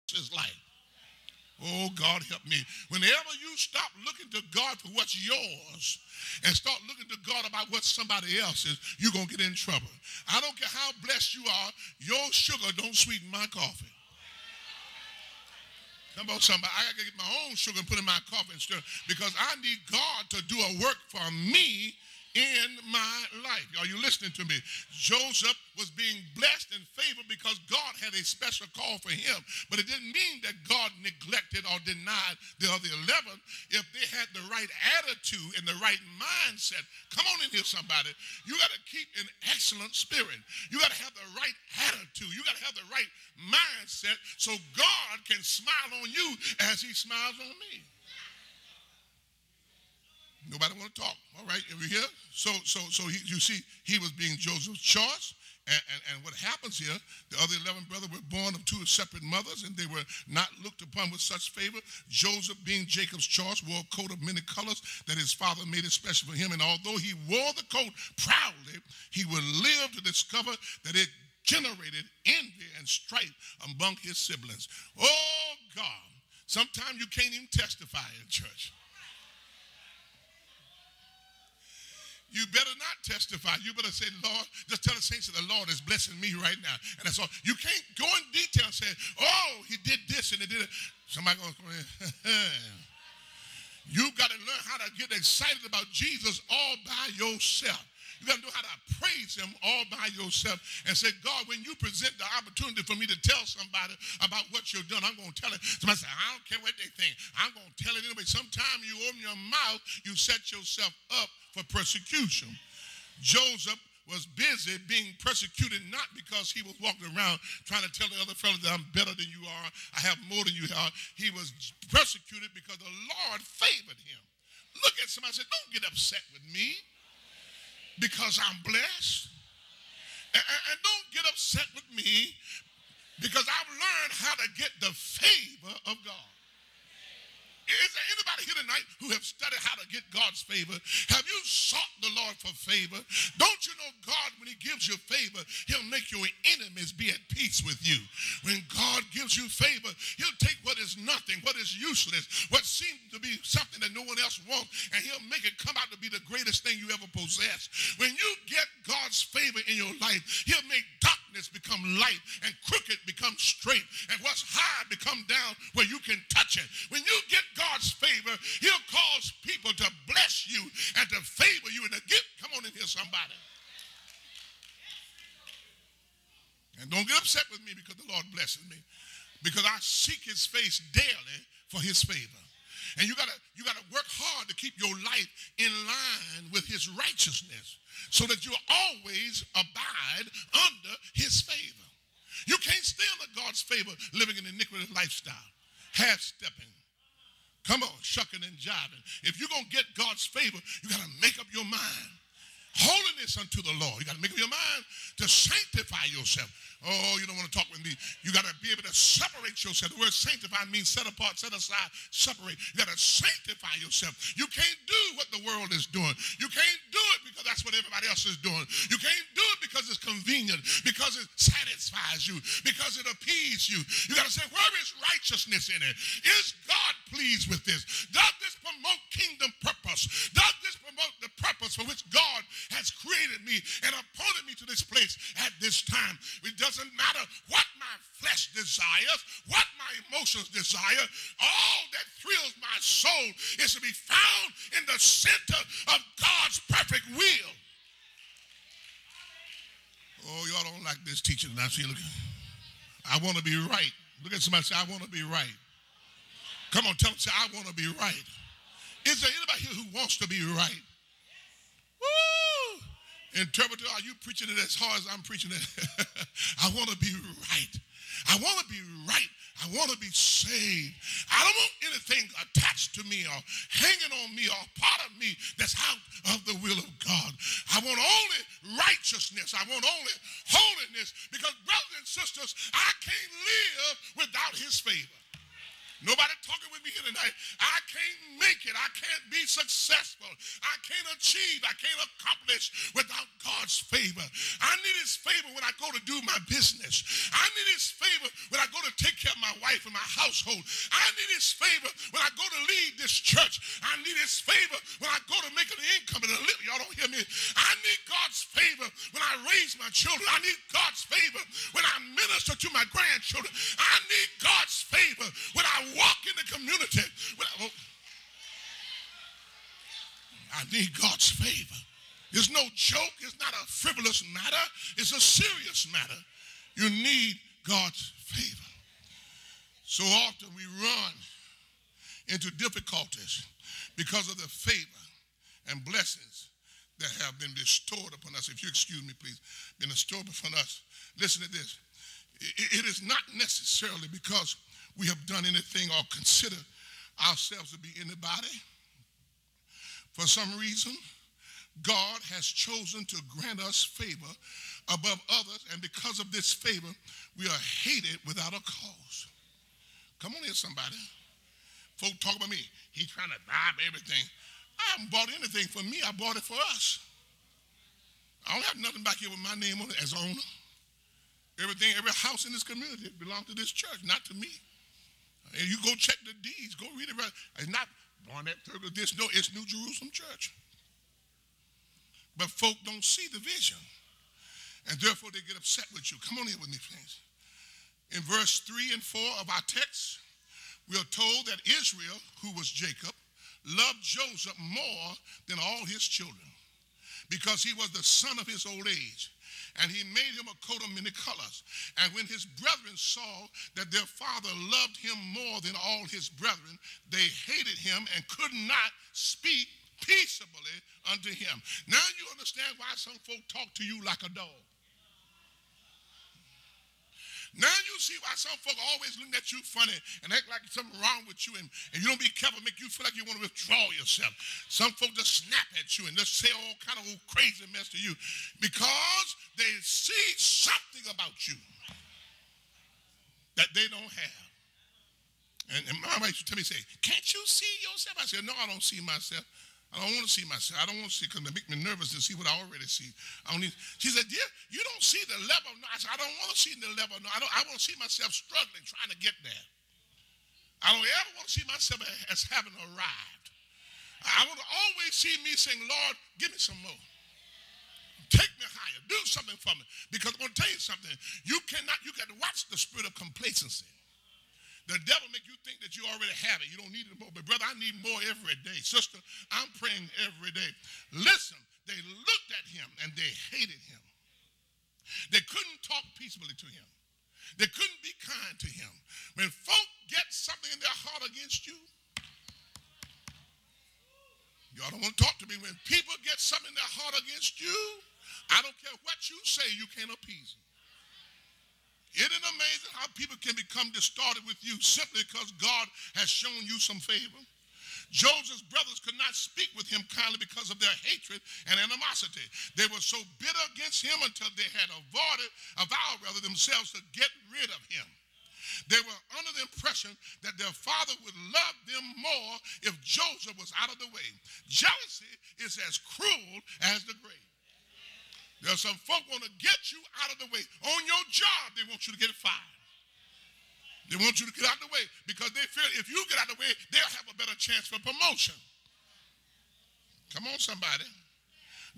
else's life. Oh, God help me. Whenever you stop looking to God for what's yours and start looking to God about what somebody else's, you're going to get in trouble. I don't care how blessed you are, your sugar don't sweeten my coffee. Come on, somebody. I got to get my own sugar and put in my coffee and stir because I need God to do a work for me in my life. Are you listening to me? Joseph was being blessed and favored because God had a special call for him. But it didn't mean that God neglected or denied the other 11 if they had the right attitude and the right mindset. Come on in here, somebody. You got to keep an excellent spirit. You got to have the right attitude. You got to have the right mindset so God can smile on you as he smiles on me. Nobody want to talk. All right, are we here? So you see, he was being Joseph's choice. And what happens here, the other 11 brothers were born of 2 separate mothers, and they were not looked upon with such favor. Joseph, being Jacob's choice, wore a coat of many colors that his father made it special for him. And although he wore the coat proudly, he would live to discover that it generated envy and strife among his siblings. Oh, God. Sometimes you can't even testify in church. You better not testify. You better say, Lord, just tell the saints that the Lord is blessing me right now. And that's all. You can't go in detail and say, oh, he did this and he did it. Somebody goes, you got to learn how to get excited about Jesus all by yourself. You got to know how to praise him all by yourself and say, God, when you present the opportunity for me to tell somebody about what you've done, I'm going to tell it. Somebody say, I don't care what they think. I'm going to tell it anyway. Sometimes you open your mouth, you set yourself up for persecution. Joseph was busy being persecuted not because he was walking around trying to tell the other fellows that I'm better than you are, I have more than you are. He was persecuted because the Lord favored him. Look at somebody and say, don't get upset with me because I'm blessed. And don't get upset with me because I've learned how to get the favor of God. Is there anybody here tonight who have studied how to get God's favor? Have you sought the Lord for favor? Don't you know God, when he gives you favor, he'll make your enemies be at peace with you. When God gives you favor, he'll take what is nothing, what is useless, what seems to be something that no one else wants, and he'll make it come out to be the greatest thing you ever possess. When you get God's favor in your life, he'll make darkness become light and crooked become straight and what's high become down where you can touch it. When you get God's favor, he'll cause people to bless you and to favor you and to give. Come on in here, somebody. And don't get upset with me because the Lord blesses me, because I seek his face daily for his favor. And you gotta work hard to keep your life in line with his righteousness so that you always abide under his favor. You can't stay under God's favor living an iniquitous lifestyle, half-stepping. Come on, shucking and jiving. If you're going to get God's favor, you got to make up your mind. Holiness unto the Lord. You got to make up your mind to sanctify yourself. Oh, you don't want to talk with me. You got to be able to separate yourself. The word sanctify means set apart, set aside, separate. You got to sanctify yourself. You can't do what the world is doing. You can't do it because that's what everybody else is doing. You can't do it because it's convenient, because it satisfies you, because it appeases you. You got to say, where is righteousness in it? Is God pleased with this? Does this promote kingdom purpose? Does this promote the purpose for which God has created me and appointed me to this place at this time? It doesn't matter what my flesh desires, what my emotions desire. All that thrills my soul is to be found in the center of God's perfect will. Oh, y'all don't like this teaching. Now see, look, I want to be right. Look at somebody and say, I want to be right. Come on, tell them, say, I want to be right. Is there anybody here who wants to be right? Woo! Interpreter, are you preaching it as hard as I'm preaching it? I want to be right. I want to be right. I want to be saved. I don't want anything attached to me or hanging on me or part of me that's out of the will of God. I want only righteousness. I want only holiness, because brothers and sisters, I can't live without his favor. Nobody talking with me here tonight. I can't make it. I can't be successful. I can't achieve. I can't accomplish without God's favor. I need his favor when I go to do my business. I need his favor when I go to take care of my wife and my household. I need his favor when I go to lead this church. I need his favor when I go to make an income and a living. Y'all don't hear me? I need God's favor when I raise my children. I need God's favor when I minister to my grandchildren. I need God's favor when I walk in the community. I need God's favor. It's no joke. It's not a frivolous matter. It's a serious matter. You need God's favor. So often we run into difficulties because of the favor and blessings that have been bestowed upon us. If you excuse me, please, been bestowed upon us. Listen to this. It is not necessarily because we have done anything or consider ourselves to be anybody. For some reason, God has chosen to grant us favor above others, and because of this favor, we are hated without a cause. Come on here, somebody. Folk talk about me. He's trying to buy everything. I haven't bought anything for me. I bought it for us. I don't have nothing back here with my name on it as owner. Everything, every house in this community belongs to this church, not to me. And you go check the deeds. Go read it. It's not Barnett Thoroughgood. No, it's New Jerusalem Church. But folk don't see the vision. And therefore they get upset with you. Come on here with me, please. In verse 3 and 4 of our text, we are told that Israel, who was Jacob, loved Joseph more than all his children because he was the son of his old age. And he made him a coat of many colors. And when his brethren saw that their father loved him more than all his brethren, they hated him and could not speak peaceably unto him. Now you understand why some folk talk to you like a dog. Now you see why some folk always look at you funny and act like something wrong with you, and you don't be careful, make you feel like you want to withdraw yourself. Some folk just snap at you and just say all kind of crazy mess to you because they see something about you that they don't have. And my mama used to tell me, say, can't you see yourself? I said, no, I don't see myself. I don't want to see myself. I don't want to see because it make me nervous to see what I already see. She said, dear, you don't see the level. No, I said, I don't want to see the level. No, I want to see myself struggling, trying to get there. I don't ever want to see myself as having arrived. I want to always see me saying, Lord, give me some more. Take me higher. Do something for me. Because I'm going to tell you something. You got to watch the spirit of complacency. The devil make you think that you already have it. You don't need it more. But brother, I need more every day. Sister, I'm praying every day. Listen, they looked at him and they hated him. They couldn't talk peaceably to him. They couldn't be kind to him. When folk get something in their heart against you, y'all don't want to talk to me. When people get something in their heart against you, I don't care what you say, you can't appease them. Isn't it amazing how people can become distorted with you simply because God has shown you some favor? Joseph's brothers could not speak with him kindly because of their hatred and animosity. They were so bitter against him until they had vowed themselves to get rid of him. They were under the impression that their father would love them more if Joseph was out of the way. Jealousy is as cruel as the grave. There's some folk want to get you out of the way. On your job, they want you to get fired. They want you to get out of the way because they feel if you get out of the way, they'll have a better chance for promotion. Come on, somebody.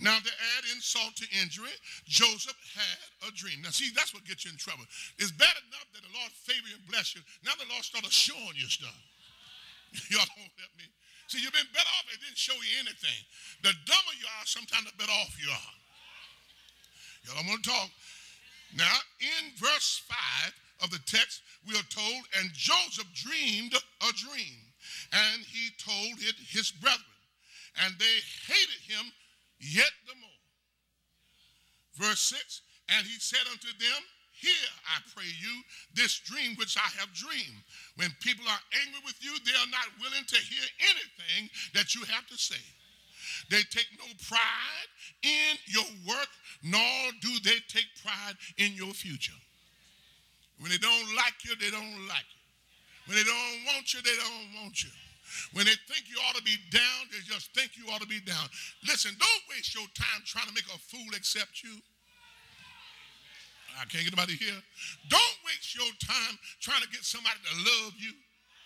Now, to add insult to injury, Joseph had a dream. Now, see, that's what gets you in trouble. It's bad enough that the Lord favor you and bless you. Now the Lord started showing you stuff. Y'all don't help me. See, you've been better off if it didn't show you anything. The dumber you are, sometimes the better off you are. Y'all don't want to talk. Now, in verse 5 of the text, we are told, and Joseph dreamed a dream, and he told it his brethren, and they hated him yet the more. Verse 6, and he said unto them, hear, I pray you, this dream which I have dreamed. When people are angry with you, they are not willing to hear anything that you have to say. They take no pride in your work, nor do they take pride in your future. When they don't like you, they don't like you. When they don't want you, they don't want you. When they think you ought to be down, they just think you ought to be down. Listen, don't waste your time trying to make a fool accept you. I can't get anybody here. Don't waste your time trying to get somebody to love you.